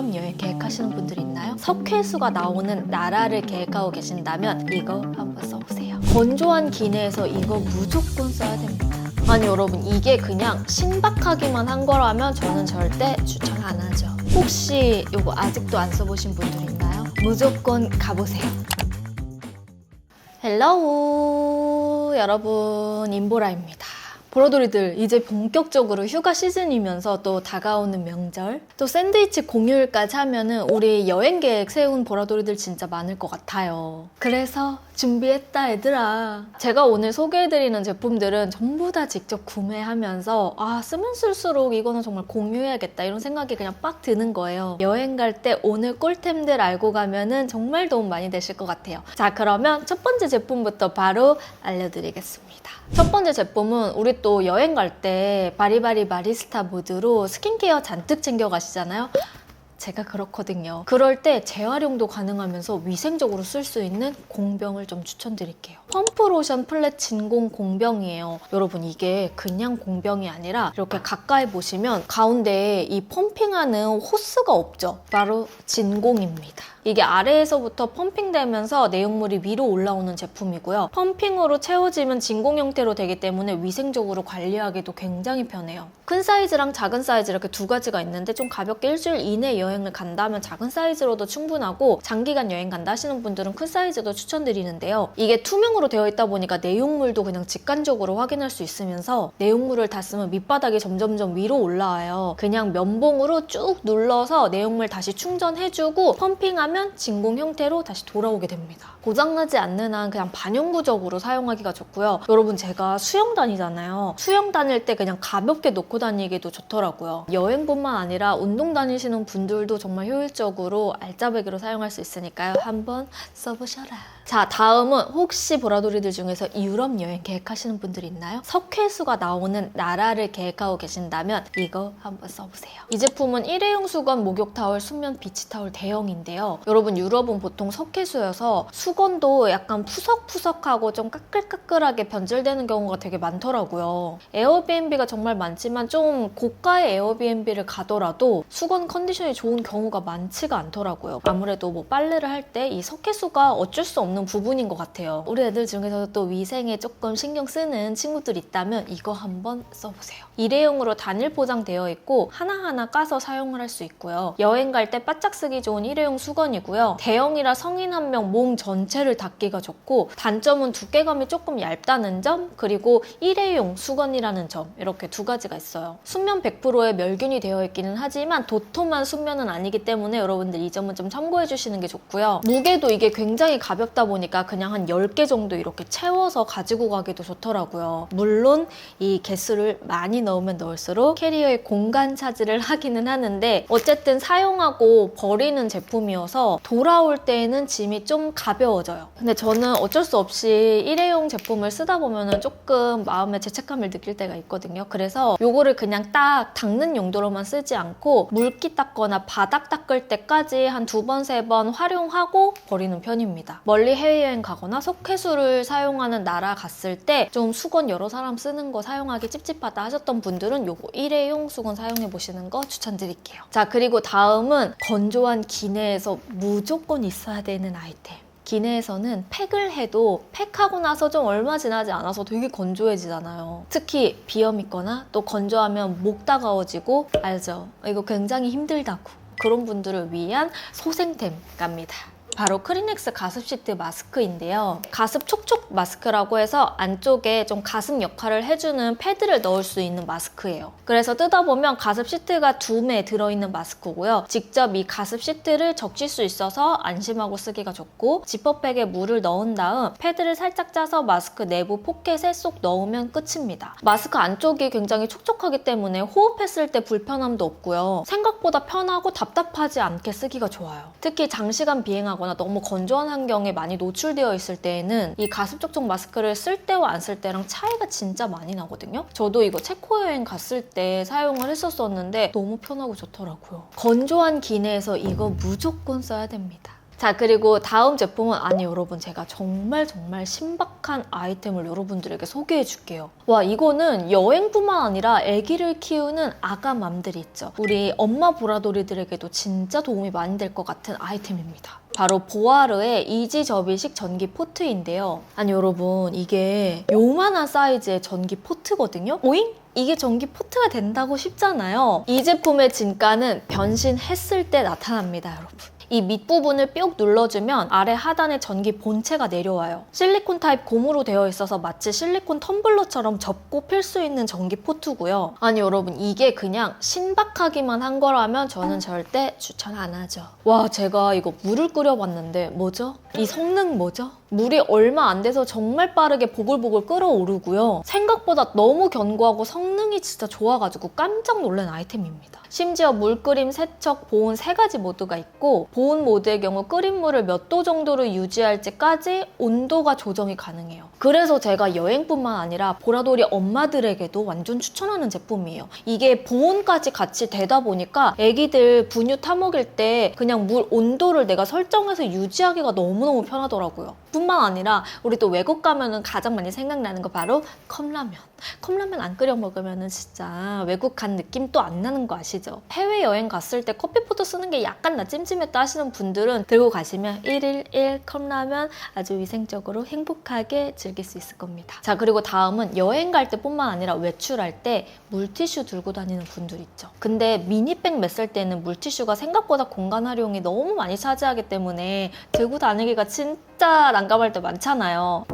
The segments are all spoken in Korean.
유럽 여행 계획하시는 분들 있나요? 석회수가 나오는 나라를 계획하고 계신다면 이거 한번 써보세요. 건조한 기내에서 이거 무조건 써야 됩니다. 아니 여러분, 이게 그냥 신박하기만 한 거라면 저는 절대 추천 안 하죠. 혹시 이거 아직도 안 써보신 분들 있나요? 무조건 가보세요. 헬로우 여러분, 임보라입니다. 보라돌이들, 이제 본격적으로 휴가 시즌이면서 또 다가오는 명절, 또 샌드위치 공휴일까지 하면은 우리 여행 계획 세운 보라돌이들 진짜 많을 것 같아요. 그래서 준비했다 얘들아. 제가 오늘 소개해드리는 제품들은 전부 다 직접 구매하면서 쓰면 쓸수록 이거는 정말 공유해야겠다 이런 생각이 그냥 빡 드는 거예요. 여행 갈 때 오늘 꿀템들 알고 가면은 정말 도움 많이 되실 것 같아요. 자, 그러면 첫 번째 제품부터 바로 알려드리겠습니다. 첫 번째 제품은 우리 또 여행 갈 때 바리바리 바리스타 모드로 스킨케어 잔뜩 챙겨 가시잖아요. 제가 그렇거든요. 그럴 때 재활용도 가능하면서 위생적으로 쓸 수 있는 공병을 좀 추천드릴게요. 펌프 로션 플랫 진공 공병이에요. 여러분, 이게 그냥 공병이 아니라 이렇게 가까이 보시면 가운데에 이 펌핑하는 호스가 없죠. 바로 진공입니다. 이게 아래에서부터 펌핑되면서 내용물이 위로 올라오는 제품이고요. 펌핑으로 채워지면 진공 형태로 되기 때문에 위생적으로 관리하기도 굉장히 편해요. 큰 사이즈랑 작은 사이즈 이렇게 두 가지가 있는데 좀 가볍게 일주일 이내 여행을 간다면 작은 사이즈로도 충분하고 장기간 여행 간다 하시는 분들은 큰 사이즈도 추천드리는데요. 이게 투명으로 되어 있다 보니까 내용물도 그냥 직관적으로 확인할 수 있으면서 내용물을 다 쓰면 밑바닥이 점점점 위로 올라와요. 그냥 면봉으로 쭉 눌러서 내용물 다시 충전해주고 펌핑하면 진공 형태로 다시 돌아오게 됩니다. 고장나지 않는 한 그냥 반영구적으로 사용하기가 좋고요. 여러분, 제가 수영 다니잖아요. 수영 다닐 때 그냥 가볍게 놓고 다니기도 좋더라고요. 여행뿐만 아니라 운동 다니시는 분들도 정말 효율적으로 알짜배기로 사용할 수 있으니까요. 한번 써보셔라. 자, 다음은 혹시 보라돌이들 중에서 유럽 여행 계획하시는 분들 있나요? 석회수가 나오는 나라를 계획하고 계신다면 이거 한번 써보세요. 이 제품은 일회용 수건, 목욕 타월, 순면 비치 타월 대용인데요. 여러분, 유럽은 보통 석회수여서 수건도 약간 푸석푸석하고 좀 까끌까끌하게 변질되는 경우가 되게 많더라고요. 에어비앤비가 정말 많지만 좀 고가의 에어비앤비를 가더라도 수건 컨디션이 좋은 경우가 많지가 않더라고요. 아무래도 뭐 빨래를 할 때 이 석회수가 어쩔 수 없는 부분인 것 같아요. 우리 애들 중에서도 또 위생에 조금 신경 쓰는 친구들 있다면 이거 한번 써보세요. 일회용으로 단일 포장되어 있고 하나하나 까서 사용을 할 수 있고요. 여행 갈 때 바짝 쓰기 좋은 일회용 수건이고요. 대형이라 성인 한 명 몸 전체를 닦기가 좋고, 단점은 두께감이 조금 얇다는 점, 그리고 일회용 수건이라는 점, 이렇게 두 가지가 있어요. 순면 100%의 멸균이 되어 있기는 하지만 도톰한 순면은 아니기 때문에 여러분들 이 점은 좀 참고해 주시는 게 좋고요. 무게도 이게 굉장히 가볍다 보니까 그냥 한 10개 정도 이렇게 채워서 가지고 가기도 좋더라고요. 물론 이 개수를 많이 넣으면 넣을수록 캐리어의 공간 차지를 하기는 하는데, 어쨌든 사용하고 버리는 제품이어서 돌아올 때에는 짐이 좀 가벼워져요. 근데 저는 어쩔 수 없이 일회용 제품을 쓰다 보면은 조금 마음에 죄책감을 느낄 때가 있거든요. 그래서 요거를 그냥 딱 닦는 용도로만 쓰지 않고 물기 닦거나 바닥 닦을 때까지 한 2번, 3번 활용하고 버리는 편입니다. 멀리 해외여행 가거나 석회수를 사용하는 나라 갔을 때 좀 수건 여러 사람 쓰는 거 사용하기 찝찝하다 하셨던 분들은 요거 일회용 수건 사용해 보시는 거 추천드릴게요. 자, 그리고 다음은 건조한 기내에서 무조건 있어야 되는 아이템. 기내에서는 팩을 해도 팩하고 나서 좀 얼마 지나지 않아서 되게 건조해지잖아요. 특히 비염 있거나 또 건조하면 목 따가워지고, 알죠? 이거 굉장히 힘들다고. 그런 분들을 위한 소생템 갑니다. 바로 크리넥스 가습 시트 마스크인데요. 가습 촉촉 마스크라고 해서 안쪽에 좀 가습 역할을 해주는 패드를 넣을 수 있는 마스크예요. 그래서 뜯어보면 가습 시트가 2매 들어있는 마스크고요. 직접 이 가습 시트를 적실 수 있어서 안심하고 쓰기가 좋고, 지퍼백에 물을 넣은 다음 패드를 살짝 짜서 마스크 내부 포켓에 쏙 넣으면 끝입니다. 마스크 안쪽이 굉장히 촉촉하기 때문에 호흡했을 때 불편함도 없고요. 생각보다 편하고 답답하지 않게 쓰기가 좋아요. 특히 장시간 비행하거나 너무 건조한 환경에 많이 노출되어 있을 때에는 이 가습 촉촉 마스크를 쓸 때와 안 쓸 때랑 차이가 진짜 많이 나거든요. 저도 이거 체코 여행 갔을 때 사용을 했었었는데 너무 편하고 좋더라고요. 건조한 기내에서 이거 무조건 써야 됩니다. 자, 그리고 다음 제품은 아니 여러분 제가 정말 신박한 아이템을 여러분들에게 소개해 줄게요. 와, 이거는 여행뿐만 아니라 아기를 키우는 아가맘들이 있죠. 우리 엄마 보라돌이들에게도 진짜 도움이 많이 될 것 같은 아이템입니다. 바로 보아르의 이지 접이식 전기 포트인데요. 아니 여러분 이게 요만한 사이즈의 전기 포트거든요. 오잉? 이게 전기 포트가 된다고 싶잖아요. 이 제품의 진가는 변신했을 때 나타납니다, 여러분. 이 밑부분을 뿅 눌러주면 아래 하단에 전기 본체가 내려와요. 실리콘 타입 고무로 되어 있어서 마치 실리콘 텀블러처럼 접고 필 수 있는 전기 포트고요. 아니 여러분 이게 그냥 신박하기만 한 거라면 저는 절대 추천 안 하죠. 와, 제가 이거 물을 끓여봤는데 뭐죠? 이 성능 뭐죠? 물이 얼마 안 돼서 정말 빠르게 보글보글 끓어오르고요. 생각보다 너무 견고하고 성능이 진짜 좋아가지고 깜짝 놀란 아이템입니다. 심지어 물끓임, 세척, 보온 3가지 모드가 있고 보온 모드의 경우 끓인 물을 몇 도 정도로 유지할지까지 온도가 조정이 가능해요. 그래서 제가 여행뿐만 아니라 보라돌이 엄마들에게도 완전 추천하는 제품이에요. 이게 보온까지 같이 되다 보니까 애기들 분유 타먹일 때 그냥 물 온도를 내가 설정해서 유지하기가 너무너무 편하더라고요. 뿐만 아니라 우리 또 외국 가면은 가장 많이 생각나는 거 바로 컵라면. 컵라면 안 끓여 먹으면은 진짜 외국 간 느낌 또 안 나는 거 아시죠? 해외여행 갔을 때 커피포트 쓰는 게 약간 나 찜찜했다 하시는 분들은 들고 가시면 1일 1 컵라면 아주 위생적으로 행복하게 즐길 수 있을 겁니다. 자, 그리고 다음은 여행 갈 때뿐만 아니라 외출할 때 물티슈 들고 다니는 분들 있죠. 근데 미니백 맸을 때는 물티슈가 생각보다 공간 활용이 너무 많이 차지하기 때문에 들고 다니기가 진짜 난감할 때 많잖아요.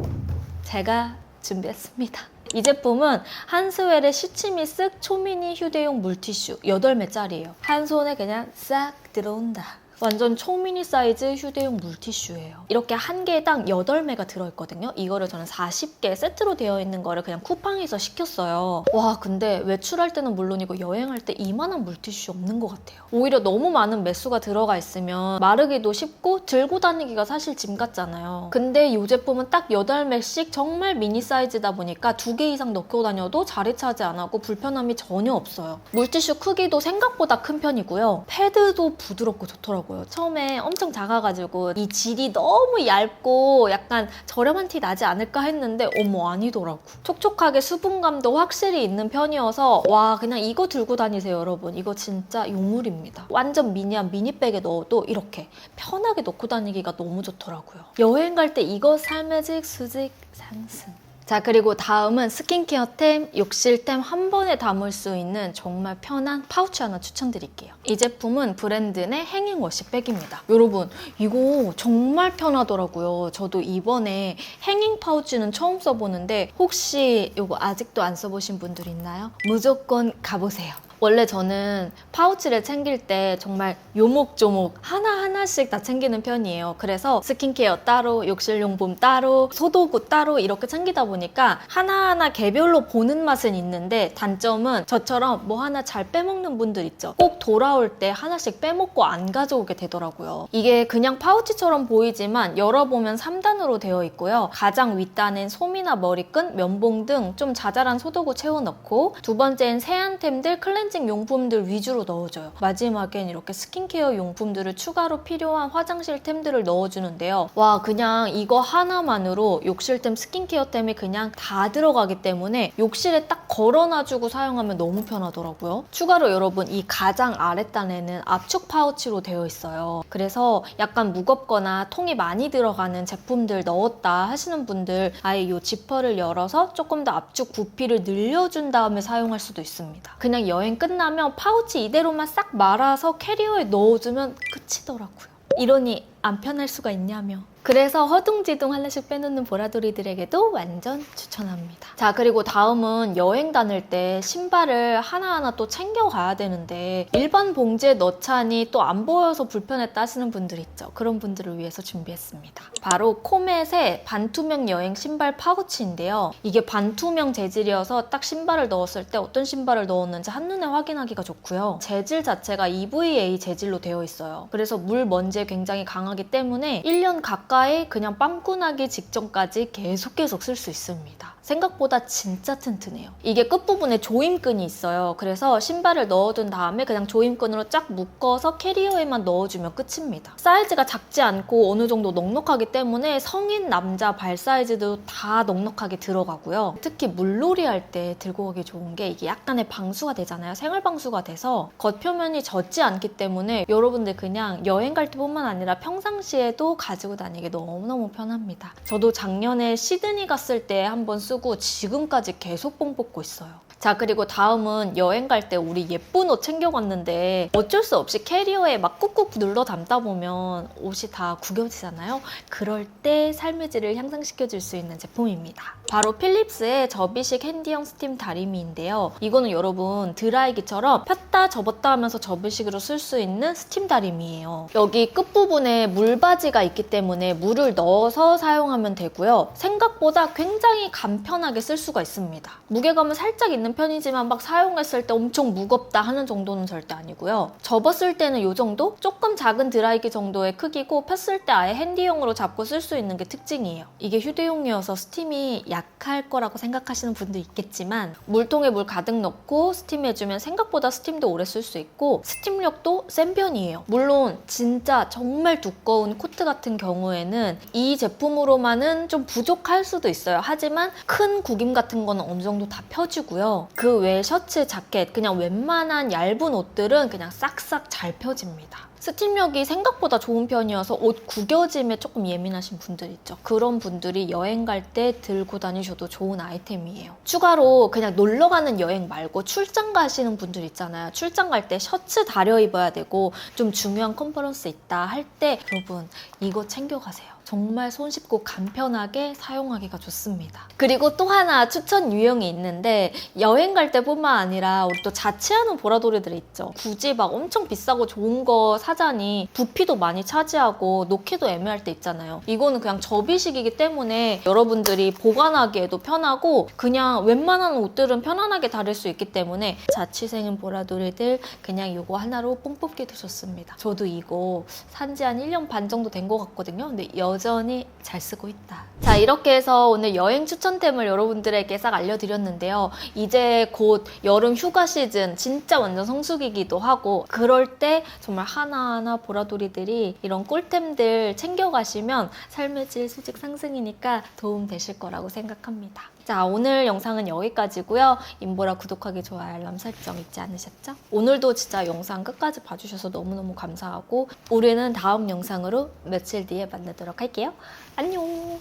제가 준비했습니다. 이 제품은 한스웰의 시치미스 초미니 휴대용 물티슈 8매짜리예요. 한 손에 그냥 싹 들어온다. 완전 초미니 사이즈 휴대용 물티슈예요. 이렇게 한 개당 8매가 들어있거든요. 이거를 저는 40개 세트로 되어 있는 거를 그냥 쿠팡에서 시켰어요. 와, 근데 외출할 때는 물론이고 여행할 때 이만한 물티슈 없는 것 같아요. 오히려 너무 많은 매수가 들어가 있으면 마르기도 쉽고 들고 다니기가 사실 짐 같잖아요. 근데 이 제품은 딱 8매씩 정말 미니 사이즈다 보니까 2개 이상 넣고 다녀도 자리 차지 안 하고 불편함이 전혀 없어요. 물티슈 크기도 생각보다 큰 편이고요. 패드도 부드럽고 좋더라고요. 처음에 엄청 작아가지고 이 질이 너무 얇고 약간 저렴한 티 나지 않을까 했는데 어머, 아니더라고. 촉촉하게 수분감도 확실히 있는 편이어서 와, 그냥 이거 들고 다니세요, 여러분. 이거 진짜 요물입니다. 완전 미니한 미니백에 넣어도 이렇게 편하게 넣고 다니기가 너무 좋더라고요. 여행 갈 때 이거 삶의직 수직 상승. 자, 그리고 다음은 스킨케어템, 욕실템 한 번에 담을 수 있는 정말 편한 파우치 하나 추천드릴게요. 이 제품은 브랜드의 행잉 워시백입니다. 여러분, 이거 정말 편하더라고요. 저도 이번에 행잉 파우치는 처음 써보는데 혹시 이거 아직도 안 써보신 분들 있나요? 무조건 가보세요. 원래 저는 파우치를 챙길 때 정말 요목조목 하나하나씩 다 챙기는 편이에요. 그래서 스킨케어 따로, 욕실용품 따로, 소도구 따로 이렇게 챙기다 보니까 하나하나 개별로 보는 맛은 있는데 단점은 저처럼 뭐 하나 잘 빼먹는 분들 있죠. 꼭 돌아올 때 하나씩 빼먹고 안 가져오게 되더라고요. 이게 그냥 파우치처럼 보이지만 열어보면 3단으로 되어 있고요. 가장 윗단엔 솜이나 머리끈, 면봉 등 좀 자잘한 소도구 채워넣고 두 번째는 세안템들, 클렌징 용품들 위주로 넣어줘요. 마지막엔 이렇게 스킨케어 용품들을 추가로 필요한 화장실템들을 넣어주는데요. 와, 그냥 이거 하나만으로 욕실템, 스킨케어템이 그냥 다 들어가기 때문에 욕실에 딱 걸어놔주고 사용하면 너무 편하더라고요. 추가로 여러분 이 가장 아랫단에는 압축 파우치로 되어 있어요. 그래서 약간 무겁거나 통이 많이 들어가는 제품들 넣었다 하시는 분들 아예 이 지퍼를 열어서 조금 더 압축 부피를 늘려준 다음에 사용할 수도 있습니다. 그냥 여행 끝나면 파우치 이대로만 싹 말아서 캐리어에 넣어주면 끝이더라고요. 이러니 안 편할 수가 있냐며. 그래서 허둥지둥 하나씩 빼놓는 보라돌이들에게도 완전 추천합니다. 자, 그리고 다음은 여행 다닐 때 신발을 하나하나 또 챙겨가야 되는데 일반 봉지에 넣자니 또 안 보여서 불편했다 하시는 분들 있죠. 그런 분들을 위해서 준비했습니다. 바로 코멧의 반투명 여행 신발 파우치인데요. 이게 반투명 재질이어서 딱 신발을 넣었을 때 어떤 신발을 넣었는지 한눈에 확인하기가 좋고요. 재질 자체가 EVA 재질로 되어 있어요. 그래서 물 먼지에 굉장히 강하기 때문에 1년 가까이 그냥 빵꾸 나기 직전까지 계속 쓸 수 있습니다. 생각보다 진짜 튼튼해요. 이게 끝부분에 조임끈이 있어요. 그래서 신발을 넣어둔 다음에 그냥 조임끈으로 쫙 묶어서 캐리어에만 넣어주면 끝입니다. 사이즈가 작지 않고 어느 정도 넉넉하기 때문에 성인 남자 발 사이즈도 다 넉넉하게 들어가고요. 특히 물놀이 할 때 들고 가기 좋은 게 이게 약간의 방수가 되잖아요. 생활 방수가 돼서 겉표면이 젖지 않기 때문에 여러분들 그냥 여행 갈 때뿐만 아니라 평상시에도 가지고 다니기 너무너무 편합니다. 저도 작년에 시드니 갔을 때 한번 쓰고 지금까지 계속 뽕 뽑고 있어요. 자, 그리고 다음은 여행 갈 때 우리 예쁜 옷 챙겨갔는데 어쩔 수 없이 캐리어에 막 꾹꾹 눌러 담다 보면 옷이 다 구겨지잖아요. 그럴 때 삶의 질을 향상시켜줄 수 있는 제품입니다. 바로 필립스의 접이식 핸디형 스팀 다리미인데요. 이거는 여러분 드라이기처럼 폈다 접었다 하면서 접이식으로 쓸 수 있는 스팀 다리미예요. 여기 끝부분에 물바지가 있기 때문에 물을 넣어서 사용하면 되고요. 생각보다 굉장히 간편하게 쓸 수가 있습니다. 무게감은 살짝 있는 편이지만 막 사용했을 때 엄청 무겁다 하는 정도는 절대 아니고요. 접었을 때는 이 정도? 조금 작은 드라이기 정도의 크기고 폈을 때 아예 핸디용으로 잡고 쓸 수 있는 게 특징이에요. 이게 휴대용이어서 스팀이 약할 거라고 생각하시는 분도 있겠지만 물통에 물 가득 넣고 스팀해주면 생각보다 스팀도 오래 쓸 수 있고 스팀력도 센 편이에요. 물론 진짜 정말 두꺼운 코트 같은 경우에는 이 제품으로만은 좀 부족할 수도 있어요. 하지만 큰 구김 같은 거는 어느 정도 다 펴지고요. 그 외에 셔츠, 자켓, 그냥 웬만한 얇은 옷들은 그냥 싹싹 잘 펴집니다. 스팀력이 생각보다 좋은 편이어서 옷 구겨짐에 조금 예민하신 분들 있죠. 그런 분들이 여행 갈 때 들고 다니셔도 좋은 아이템이에요. 추가로 그냥 놀러 가는 여행 말고 출장 가시는 분들 있잖아요. 출장 갈 때 셔츠 다려 입어야 되고 좀 중요한 컨퍼런스 있다 할 때 여러분 이거 챙겨가세요. 정말 손쉽고 간편하게 사용하기가 좋습니다. 그리고 또 하나 추천 유형이 있는데 여행 갈 때뿐만 아니라 우리 또 자취하는 보라돌이들 있죠. 굳이 막 엄청 비싸고 좋은 거 사자니 부피도 많이 차지하고 놓기도 애매할 때 있잖아요. 이거는 그냥 접이식이기 때문에 여러분들이 보관하기에도 편하고 그냥 웬만한 옷들은 편안하게 다릴 수 있기 때문에 자취생인 보라돌이들 그냥 이거 하나로 뽕 뽑기도 좋습니다. 저도 이거 산지 한 1년 반 정도 된 것 같거든요. 근데 여전히 잘 쓰고 있다. 자, 이렇게 해서 오늘 여행 추천템을 여러분들에게 싹 알려드렸는데요. 이제 곧 여름 휴가 시즌 진짜 완전 성수기기도 하고 그럴 때 정말 하나하나 보라돌이들이 이런 꿀템들 챙겨가시면 삶의 질 수직 상승이니까 도움 되실 거라고 생각합니다. 자, 오늘 영상은 여기까지고요. 인보라 구독하기, 좋아요, 알람 설정 잊지 않으셨죠? 오늘도 진짜 영상 끝까지 봐주셔서 너무너무 감사하고 우리는 다음 영상으로 며칠 뒤에 만나도록 할게요. 안녕!